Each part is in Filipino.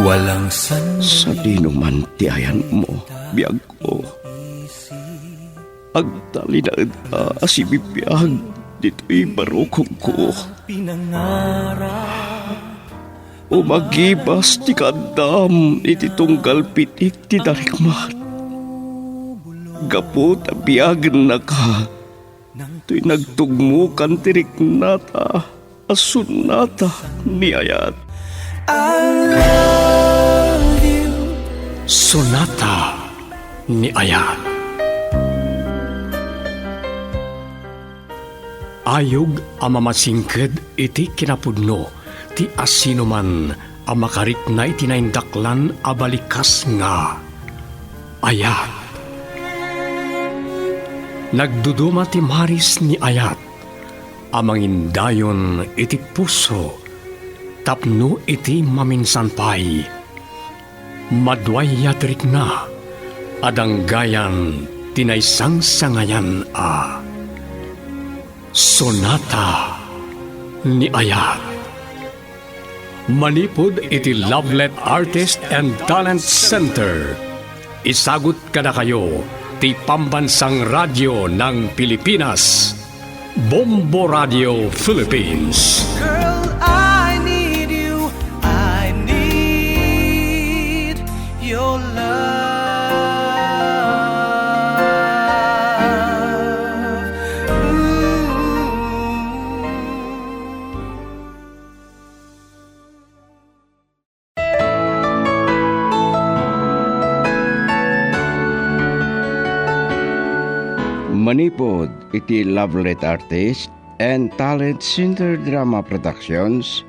Walang Sa dinuman tiayan mo, biyag ko. Ang talinaad asibibiyag, dito'y barukong ko. Umagibas ti kadam, iti tunggal pitik ti darikmat. Gapot a biyagan na ka, to'y nagtugmukan ti riknata, asunata ni ayat. Sonata ni Ayat. Ayog ang mamasingked iti kinapudno, ti asino man ang makarit na itinaindaklan abalikas nga. Ayat. Nagduduma ti maris ni Ayat, amangindayon iti puso, tapno iti maminsanpay. Madway yatrik na, adang gayan tinaysang sangayan a. Sonata ni Ayat. Manipod iti Lovelet Artist and Talent Center. Isagot kada kayo ti Pambansang Radyo ng Pilipinas, Bombo Radio Philippines. Girl, I need you. I need your love. Manipod iti Lovelet Artist and Talent Center Drama Productions.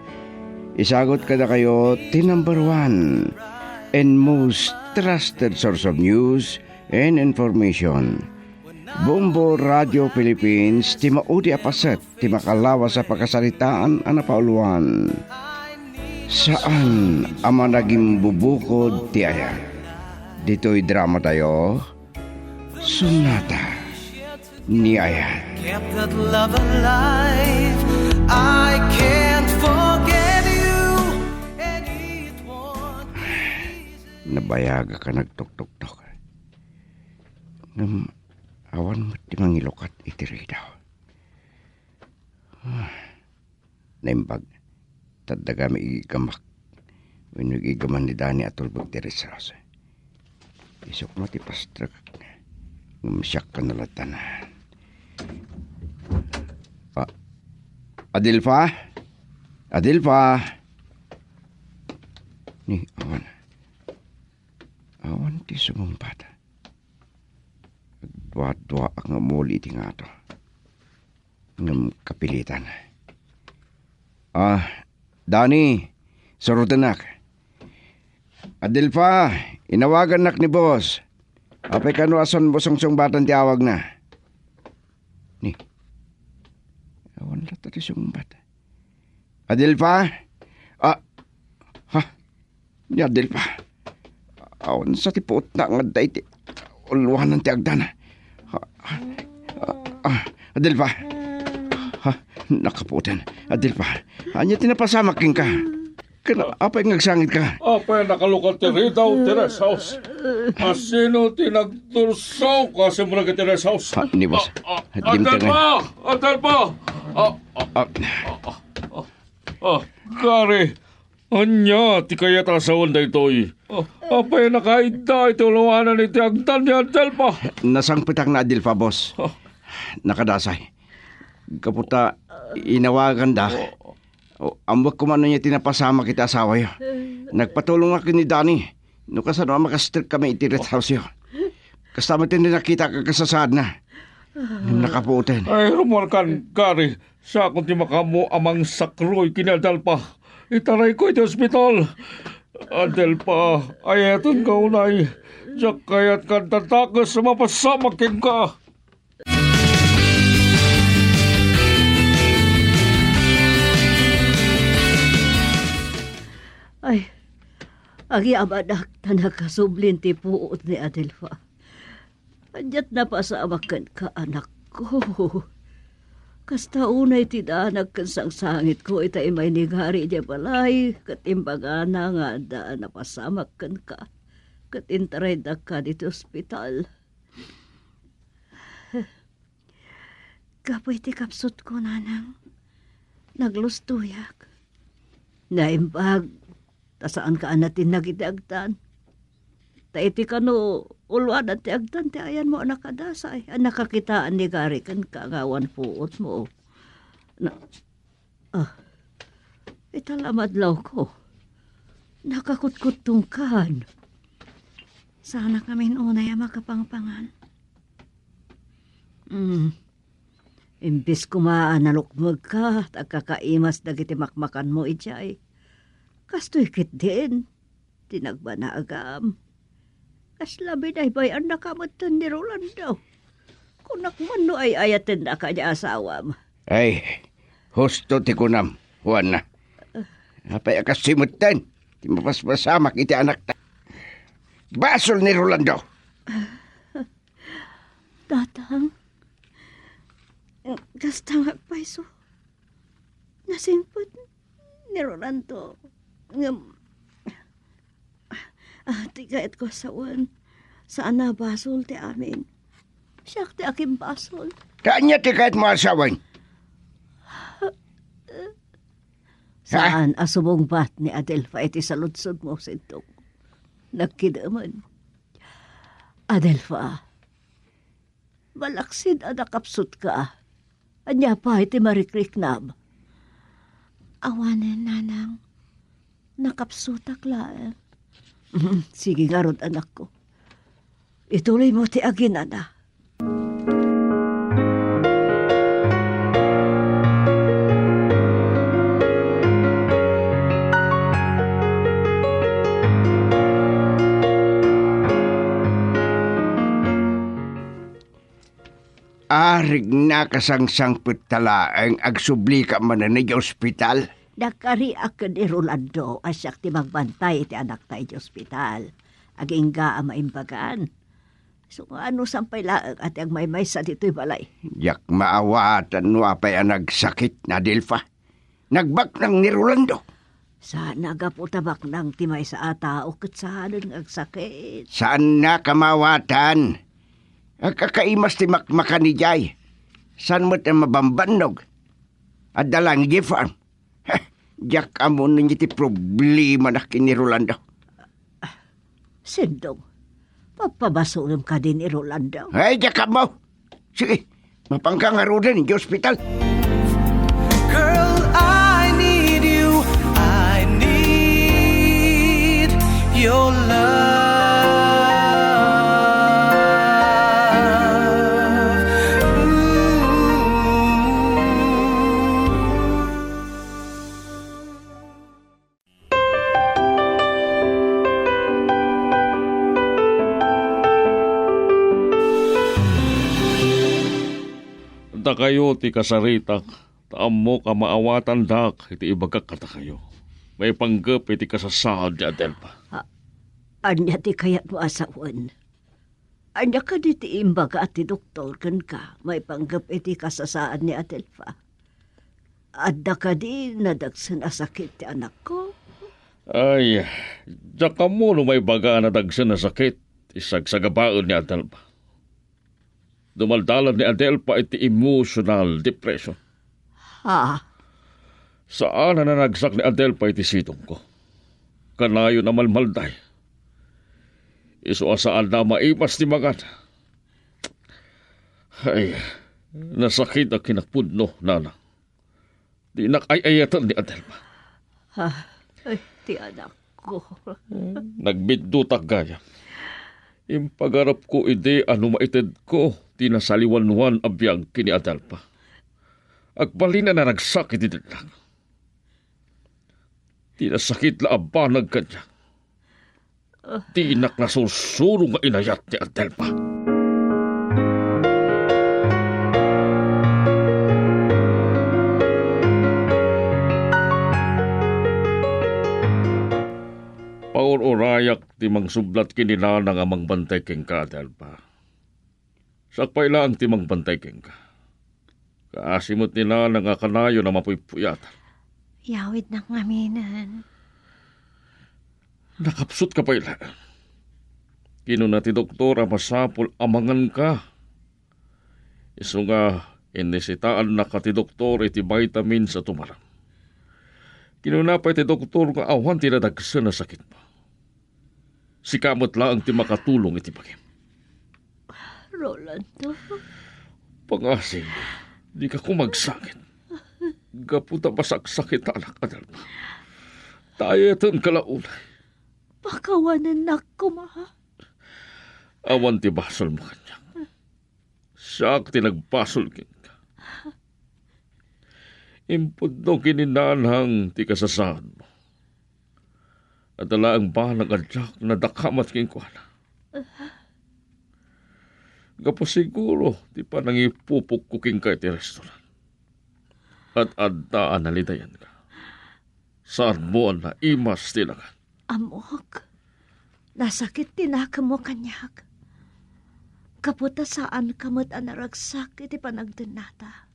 Isagot kada kayo ti number 1 and most trusted source of news and information. Bombo Radio Philippines, ti maudi apaset, ti makalawa sa pagkasalitaan ang napauluan. Saan ama naging bubukod ti aya? Dito'y drama tayo, Sonata ni Ayat. Kept that love alive. I can't forget you, and it won't be easy. Nabayaga ka nagtok-tok-tok. Awan mo ti mangilokat itiri daw. Naimbag, tadaga may igamak. May nagigaman ni Dani at ulbog tiri sa rasa. Isok mo ti pastrak. Ngumisyak ka nalatanan. Adilfa? Adilfa? Ni awan. Awan ti sumumpada. Dwa-dwa ang muli ti nga to. Ngam kapilitan. Dani, surutan nak. Adilfa, inawagan nak ni boss. Apay kanuason bosong sumbatan ti awag na. Ni, awan lang tati sumbat. Adilfa? Ni Adilfa. Awan sa tipot na nga day ti ulwanan ti agdana. Adilfa. Nakaputan. Adilfa, anya tinapasamaking ka. Apay ngagsangit ka. Apay nakalukat ti ritaw ti rest house. Asino ti nagtursaw kasi mo nag ti rest house. Ni boss. Adalpa! Adalpa! Kari, anya ti kaya tasawon da ito'y. Apay nakaida iti ulawanan ni ti agdan ni Adalpa. Nasangpitak na Adilfa, boss. Nakadasay. Kaputa, inawagan da. Ambag ko man niya tinapasama kita asawa yo. Nagpatulong ako ni Danny. No kasano makastrip kami iti rest house yo. Kasama din nakita kakasasad na. Nakaputin. Ay, rumarkan, Kari. Sa akong ti makamo amang sakroy kinadalpa. Itaray ko iti hospital. Adelpa, ayaton ka unay. Diyak kayat kan tatakas sa mapasama king ka. Ay, agi amadak na nakasublin ti puot ni Adelfa. Anyat na pa sa amakan ka, anak ko. Kasta unay tidanag kan sang sangit ko itay may nigari di balay katimbaga na nga daan napasamak kan ka katintaray da ka dito ospital. Kapoy ti kapsot ko nanang naglustuyak. Naimbag tasaan ka natin nagidagtan. Ta iti kano ulwan at ti agtan ti ayan mo nakadasay. Ang nakakitaan ni gari kan kaagawan puot mo. Italamadlaw ko. Nakakutkutungkan. Sana kami unay makapangpangan. Imbis kumaan nalukmag ka, tagkakaimas dagiti makmakan mo ijay. Kastoy kit din, tinagbanagam. Kaslabi na ibayan na kamatan ni Rolando. Kung nakmano ay ayatin na kanya asawam. Ay, husto ti kunam, Juan na. Apay akasimutan, ti mapaspasamak iti anak ta. Basol ni Rolando. Tatang, kastang agpaiso. Nasinpot ni Rolando. Tigait ko sa uwan. Saan na basol ti amin? Siyak ti aking basol. Kanya ti kahit mo asawan. Saan asubong bat ni Adelfa iti saludsod mo sintong. Nagkidaman. Adelfa, malaksid ang nakapsut ka. Anya pa iti marikriknab. Awanan nanang. Nakapsutak lang. Sige nga ron, anak ko. Ituloy mo ti agin, anak. Arig na kasangsang putalaang agsubli ka man na ospital. Nakari ako ni Rolando asyak ti magbantay ti anak tayo di ospital. Aging ga ang maimbagan. So ano sampay laang at ang may sa dito'y balay. Yak maawatan no apay ang nagsakit na Delfa. Nagbak ng ni Rolando. Sana gaputabak ng timay sa ata o katsahanan ang sakit. Saan na kamawatan? Ang kakaimas ti makmakan ni Jay. Saan mo't ang mabambanog? At dalang farm. Yak amo ninyo ti problema na kini Rolando. Sindong, papabasulong ka din ni Rolando. Ay, yak mo. Sige, mapangkangaro din yung ospital. Girl, I need you. I need your love. Da kayo ti kasaritak, taam mo ka maawatan dak, iti ibagak kata kayo. May panggap iti kasasahad di Adelpa. Anya ti kayat mo asawan. Anya ka di ti imbaga at ti doktor kan ka, may panggap iti kasasaan ni Adelfa. Adda ka di nadagsan asakit ti anak ko. Ay, daka mo no may baga na dagsan na sakit, isagsagabaon ni Adelpa. Dumaldalan ni Adelpa iti emotional depression. Ha? Saan na nanagsak ni Adelpa iti sitong ko? Kanayo na malmalday. Iso asaan na maipas ti magad. Ay, nasakit ang kinakpudno, nana. Di nakayayatan ni Adelpa. Ha? Ay, ti anak ko. Nagbiddutak gaya. Impagarap ko ide ano maited ko, tinasaliwanwan abiyang kini Adelpa. Agbalina na nagsakit iti lang. Tinasakit la abanag kanya. Tinak na susuro nga inayat ni Adelpa. Paur-urayak ti mangsublat kinina nga mangbantay keng ka, Adelpa. Sakpay lang ti mangbantay keng ka. Kaasimot nila nga kanayo na mapuypuyat. Yawid na ngaminan. Nakapsot ka pa ila. Kinuna ti doktora masapol amangan ka. Isu nga inesitaan na ka ti doktor iti vitamin sa tumarang. Kinuna pa ti doktor nga awan tinadagsa na sakit mo. Sikamot lang ti makatulong iti bagim. Rolando, Pangasim, di ka kumagsakit. Gaputa pasaksakit anak ka dalma. Tayo ito kalaunay. pakawanan na ko, ma. Awan ti basol mo kanya. Siya ti nagpasol kin ka. Impod no kininanhang ti kasasaan mo. At ala ang balang adyak na dakamat kin ko na. Gapo siguro ti pa nangipupok kuking ka iti restaurant. At adaan nalidayan ka. Saan mo na imas tilagan? Amok, nasakit tinaka mo kanyak. Kaputa saan kamot anaragsak iti panagdenata.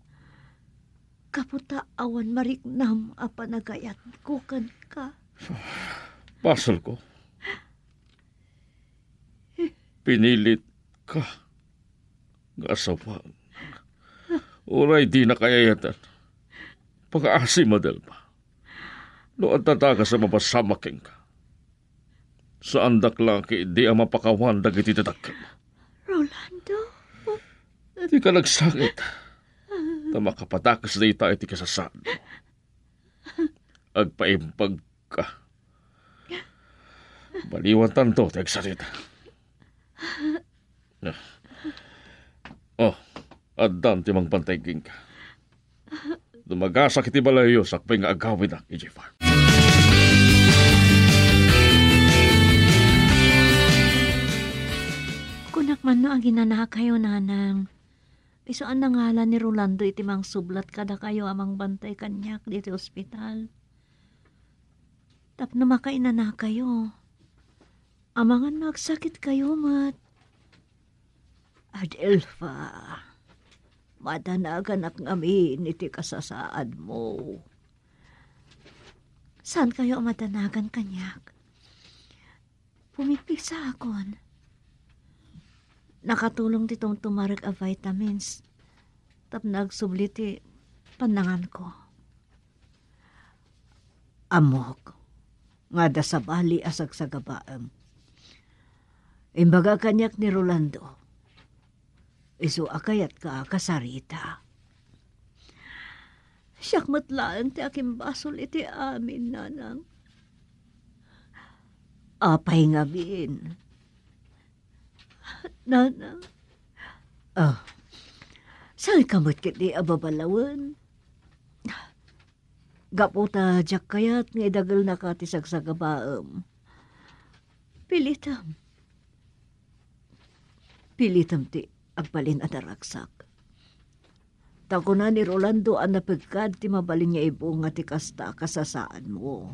Kaputa awan mariknam a panagayat kukan ka. Pasal ko. Pinilit ka. Nga asawaan. Uray di na kayayatan. Pag-aasi madal pa. Noon tataga sa mapasamaking ka. Saan daklaki di ang mapakawan dagiti tatakam. Rolando, Di ka nagsakit. Na makapatakas na ita iti kasasaan mo. Agpaimpag ka. Baliwan tanto, tegsarita. Oh, adan ti mang pantayking ka. Dumagasak iti balayo sakpay nga agawin ang EJ Farm. kunak man no ang ginana kayo nanang. Isuan na ngalan ni Rolando iti mang sublat kada kayo amang bantay kanyak dito ospital. Tapno makainana kayo. Amangan magsakit kayo, mat. Adelfa, madanagan ak ngamin iti kasasaan mo. Saan kayo ang matanagan kanyak? Pumipig sa akon. Nakatulong ditong tumarag a vitamins. Tap nagsubliti panangan ko. Amok, nga da sa bali asag sa gabaam. Imbaga kanyak ni Rolando. Isu akayat ka kasarita. Siyak matlaan ti aking basol iti amin, nanang. Apay nga bin. Nanang, Ah, saan kamot kiti ababalawan? Gaputa jak kayat nga idagal na katisag sa gabaam. pilitam. Pilitam ti agbalin at araksak. Takuna ni Rolando ang napagkad ti mabalin niya ibong nga ti kasta kasasaan mo.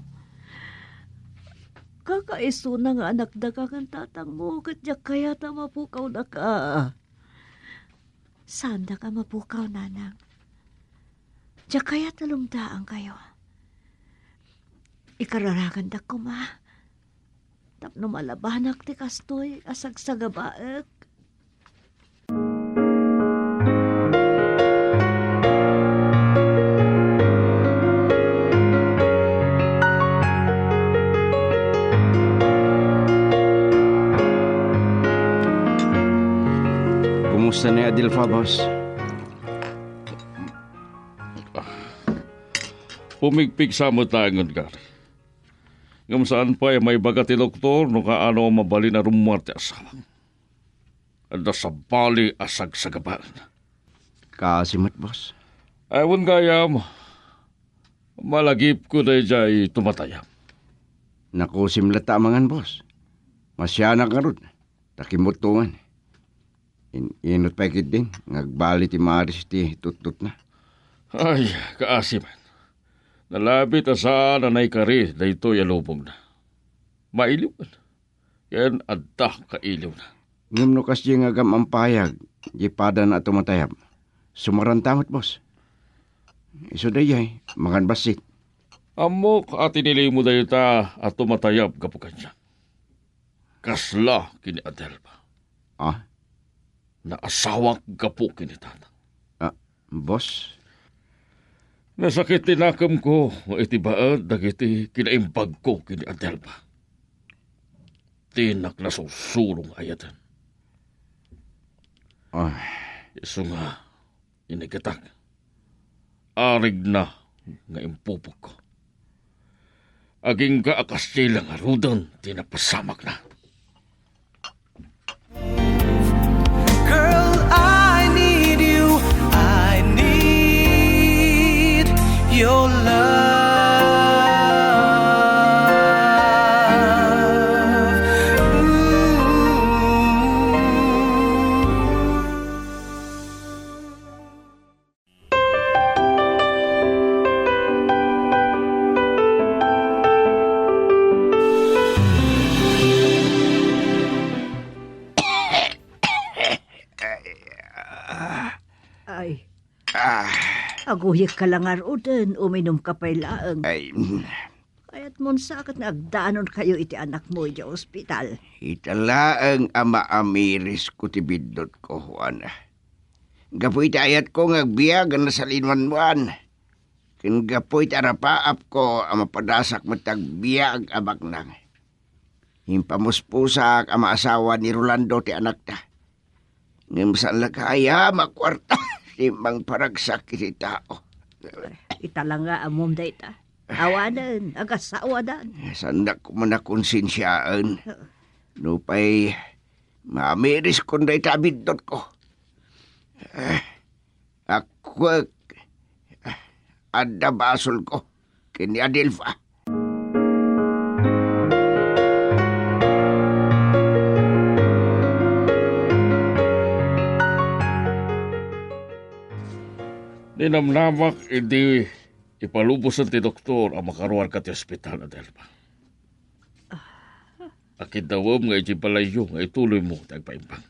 Kakaiso na nga anak da kang tatang mo katyak kaya ta mapukaw na ka. Saan da ka mapukaw, nanang? Diyak kaya talungdaan kayo. Ikararagan da ko, ma. Tapno malabanak ti kastoy asag sa gabaek. Kumusta ni Adelfa, boss? Pumigpig sa mo tangon ka. Ngam saan pa may baga ti doktor no kaano mabali na rumwarte asawa. Anda sa bali asag sa gaban. Kasimot, boss. Aywan gayam. Malagip ko na jay tumatayam. Nakusim lata mangan, boss. Masyanak nga ron. Takimutungan. Inot pa ikit din. Ngagbali ti Maris ti tutut na. Ay, kaasiman. Nalabit asa na naikari na ito yalubong na. Mailiwan. Yan adda kailiw na. Ngam no kas di nga agam ang payag. Di pada na tumatayam. Sumarantamot, boss. Iso dayay, mangan basit. Amok at inilay mo dayo ta at tumatayab ka po kanya. Kasla kini Adelpa. Ah, Na asawak ka po kini Tatang. boss? Nasakit tinakam ko, itibaad, dagiti kinaimbag ko kini Adelpa. Tinak na susulong ayatan. Ah, Iso nga, inigatak. Arig na nga impupok ko. Aging ka akas sila nga rudan, tinapasamak na. Girl, I need you. I need your love. Ay, ah, aguyik ka lang arudan, uminom ka pa'y laang. ay, Kaya't mon sakit nga agdanon kayo iti anak mo iti ospital. italaang ama amiris ko tibidot ko, Juan. Gapoy ayat ko nga agbiag na sa linwanwan. Kin gapoy arapaap ko ang mapadasak matagbiag abak nang. Himpamuspusak ang asawa ni Rolando ti anak ta. Ngam saan lakaya makwarta simang paragsak iti tao. Italang nga amom da ita. Awanan, agasawadan. Sanda ko man nakonsensyaan. Nupay mamiris ko na itabidot ko. Ako adda basol ko kini Adelfa. Ninamnamak, hindi ipalubusan ti doktor ang makaruar ka ti ospital, Adelpa. Akidawam nga iti palayo nga ituloy mo tagpaimbang.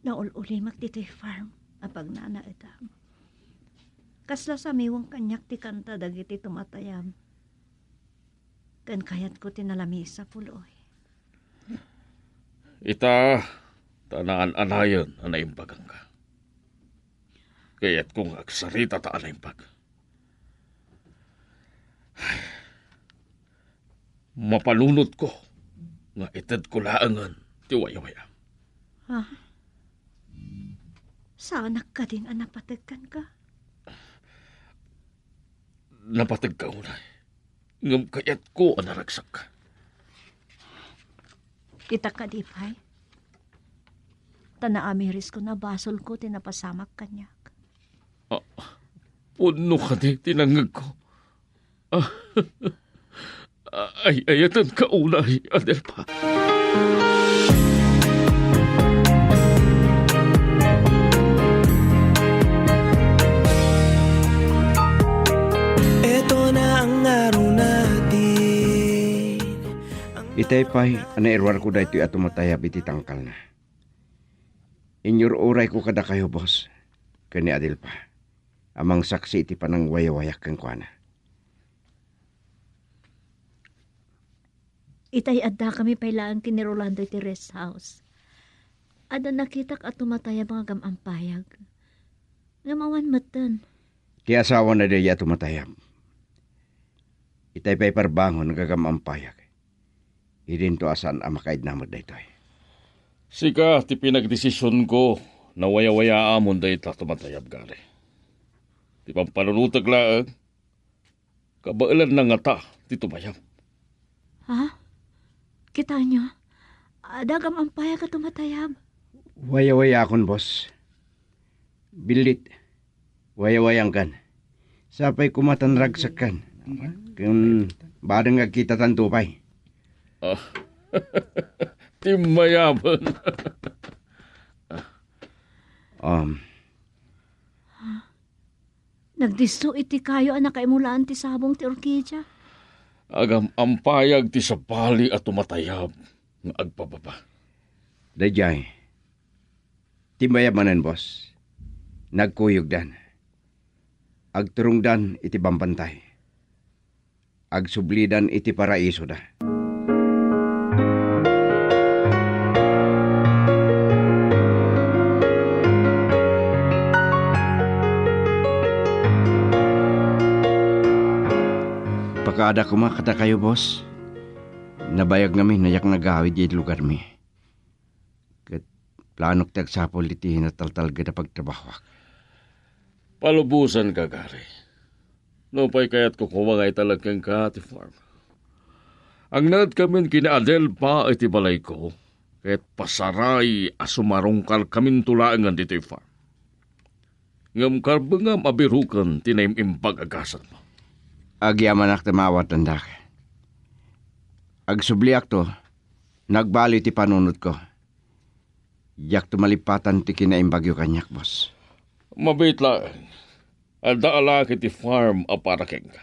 Naululimak dito'y farm, apag nana itam. Kasla sa miwang kanyak ti kanta dagiti tumatayam. Kan kayat ko tinalami sa puloy. Ita, tanaan-anayan ang naimbagang ka. Kaya't kung agsarita ta anaimbag. Mapalunod ko nga itad ko laangan ti waya-waya. Ha? Sa anak ka din ang napatagkan ka? Napatag ka unay. Ngam kaya't ko ang naragsak ka. Kita ka di pa'y? Tanaamiris ko na basol ko tinapasamak kanyak. Puno ka di tinangag ko. Ayatan ka unay, Adelpa. Ito na ang araw natin. Itay pa'y anairwar ko dahito at tumatayab iti tangkal na. Inyor oray ko kada kayo, boss. Kani Adelpa. Amang saksi iti panang waya-wayak kang kuana. Itay adda kami pailaan kini Rolando iti rest house. Ada nakitak at tumataya mga gamampayag. Ngamawan matan. Ti asawa na daya tumatayab. Itay pa'y parbangon nagagamampayag. Idin to asan ang makaid namod dayto. Sika, ti pinagdesisyon ko na waya-waya amon dahi ta tumatayab gari. Ti pampalunutag laang, kabailan na nga ta, ti tumayab. Ha? Kita nyo? Ada gamampayag at tumatayab. Waya-waya akon, boss. Bilit. Waya-wayang kan. Sapay kumatanragsak kan. Kung badang nga kita tantupay. Ti mayaman. Nagdisto iti kayo anak kaimulaan ti sabong ti orkidya. Agam ampayag ti sapali at tumatayab nga agpababa. Dayjay. Timbayamanan, boss. Nagkuyog dan. Agturungdan iti bambantay. Agsublidan iti paraiso da. Pakaada kumakata kayo, boss. Nabayag kami, nayak nagawid yung lugar mi. Kat planok tagsapol iti nataltal gada pagtrabahwak. Palubusan ka, Gary. No pa'y kaya't kukumangay talagang ka, ti farm. Ang nad kami kina Adel pa iti balay ko, kaya't pasaray asumarongkal kamin tulaangan dito farm. Ngam karbangam abirukan tinaim impag agasan mo. Agyaman ak tamawat tandak. Agsubliak to, nagbali ti panunod ko. Yak tumalipatan ti kinaimbagyo kanyak, boss. Mabait lang. Adaala kiti farm aparaking ka.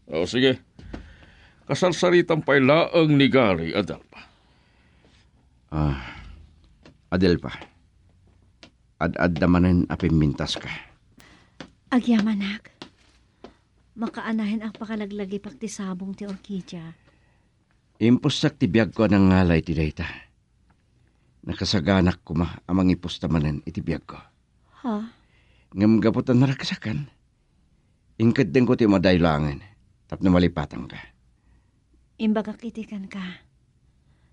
O sige, kasalsaritan pa'y laang ni Gary Adel pa. Adel pa. Ad-ad damanen apimmintas ka. Agyamanak. Makaanahin ang pakalaglagi pakti sabong ti Orkidya. Impusak ti biyag ko ng ngalay ti dayta. Nakasaganak ko amang ipustamanen iti biyag ko. Ha? Ngam gaputan narakasakan. Ingkad din ko ti madaylangan. Tapno malipatan ka. Imbaga kitikan ka.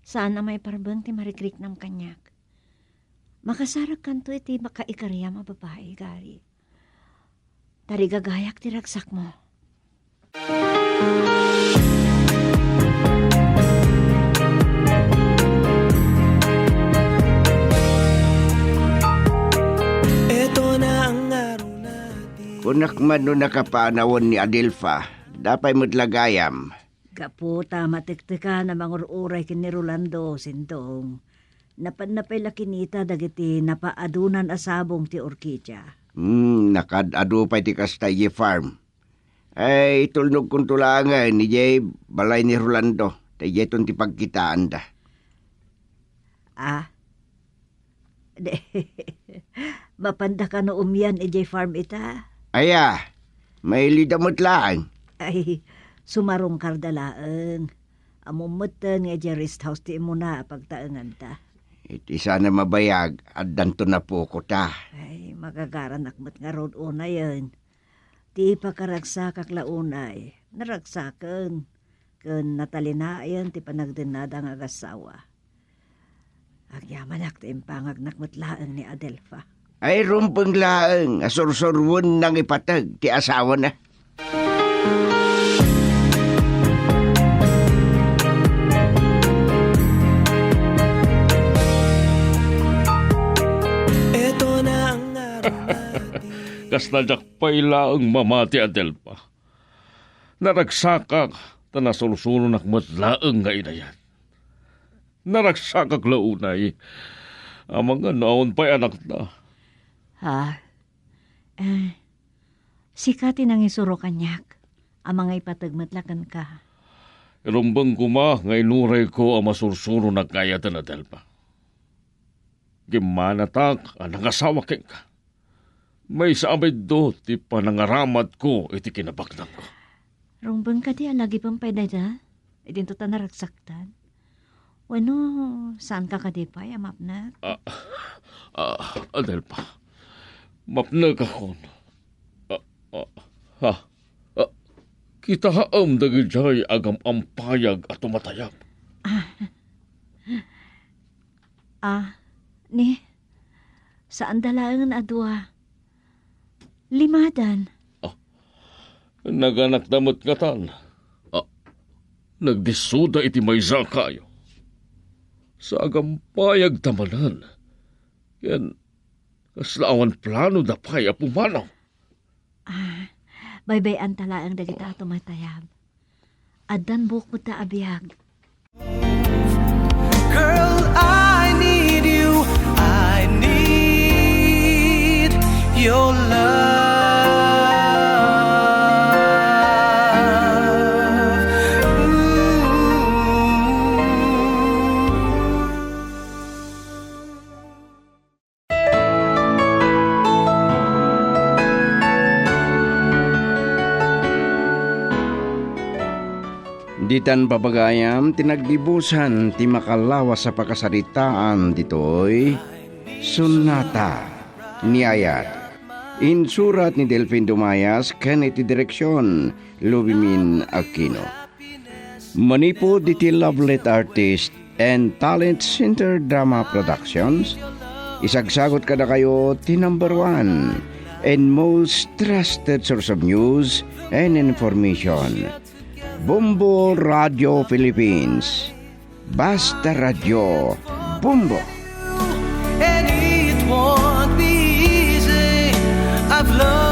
Saan na may parbang ti marikrik ng kanyak. Makasarak kanto iti makaikarya mababae, Gary. Tarigagayak ti ragsak mo. Kunak man no nakapanawon ni Adelfa, dapay mo'tlagayam. Kaputa matiktika na mangururay kini Rolando, sintong. Napanapay lakinita dagiti napaadunan asabong ti Orkidya. Nakadado pa ti Castaye Farm. Ay, tulnog kong tulangan ni Jay balay ni Rolando. Tayo ti pagkitaan da. Mapanda ka no umyan EJ Farm ita. Aya, may lidamot lang. Ay, sumarong kardalaan. Amumutan nga EJ rest house ti mo na pagtaangan ta. Iti sana mabayag at danto na po ko ta. Ay, magagaran akmat nga road una yan. Ti pakaragsak launay. Naragsakan. Kun natalinayan ti panagdinada nga agasawa. Agyaman ak ti impangag nakmatlaan ni Adelfa. Ay, rumpang laang, asursurwon nang ipatag, ti asawa na. Eto na ang araw natin. Kas nadyak pa'y laang mamati Adel pa. Naragsakak, tanasulusuno nakmatlaang nga inayan. Naragsakak launay, amang nga naon pa'y anak na. Ha? Sikati nang isuro kanyak. Ang mga ipatagmatlakan ka. Irumbang kuma nga inuray ko ang masursuro na kaya na Delpa. Gimanatak ang nangasawa king ka. May sabay do ti panangaramat ko iti kinabaknang ko. Rumbang ka di alagi pang paydada. Idinto ta naragsaktan. Wano, saan ka kadipay, amap na? Delpa. Mapnag ako. Kita haam dagil jay agam ampayag at tumatayap. Ni, saan dalangan adwa? Limadan. Naganak damot nga tan. Nagdisuda iti maysa kayo. Sa agam payag tamanan. Yan, kaslaawan plano da pay apumanaw. Baybayan tala ang dagita tumatayab. Adan buhok mo ta abiyag. Girl, I need you. I need your love. Ditan babagayam tinagdibusan ti makalawa sa pakasaritaan ditoy Sunata ni Ayat. Insurat ni Delfin Dumayas ken iti direksyon Lubimin Aquino. Manipod iti Lovelet Artist and Talent Center Drama Productions. Isagsagot kada kayo ti number 1 and most trusted source of news and information. Bombo Radio Philippines. Basta Radio. Bombo. And it won't be easy. I've learned